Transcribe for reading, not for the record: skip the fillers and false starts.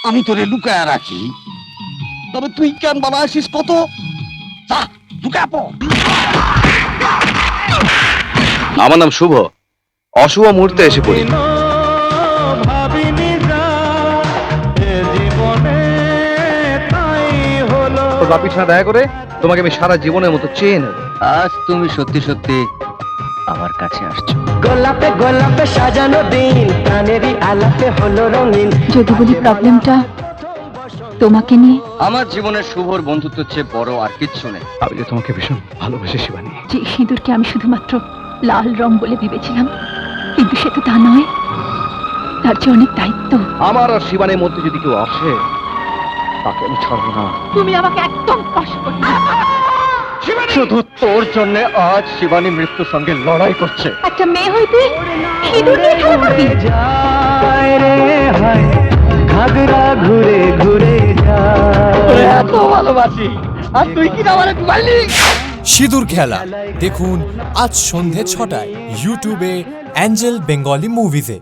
আমি তোরে লুকায়া রাখি, তবে তুই কেন বাবা আসিস কত? যা লুকা পড়। আমার নাম শুভ, অশুভ মুহূর্তে এসে পড়ি। তোর বাপির সাথে দেখা করে তোমাকে আমি সারা জীবনের মতো চেয়ে নেব। আজ তুমি সত্যি সত্যি আমার কাছে আসছো। গোলাপে গোলাপে সাজানো দিন, প্রাণেরই আলাপে হলো রঙিন। যদি বলি প্রবলেমটা তোমাকে নিয়ে, আমার জীবনের শুভর বন্ধুত্ব চেয়ে বড় আর কিচ্ছু নেই। আমি যে তোমাকে ভীষণ ভালোবাসি শিবানী। যে সিঁদুরকে আমি শুধুমাত্র লাল রং বলে ভেবেছিলাম, কিন্তু সে তো তা নয়, তার যে অনেক দায়িত্ব। আমার আর শিবানীর মধ্যে যদি কেউ আসে তাকে আমি ছাড়বো না। তুমি আমাকে একদম স্পর্শ করবে না। শুধু তোর জন্য আজ শিবানী মৃত্যুর সঙ্গে লড়াই করছে। একটা মেয়ে হইতে সিঁদুর দিয়ে খেলা করবি? যায় রে হায়, ঘাগরা ঘুরে ঘুরে যায়। এত ভালোবাসি আর তুই কি আমার পারলি? সিঁদুর খেলা দেখুন আজ সন্ধে ৬টায় ইউটিউবে অ্যাঞ্জেল বেঙ্গলি মুভিজে।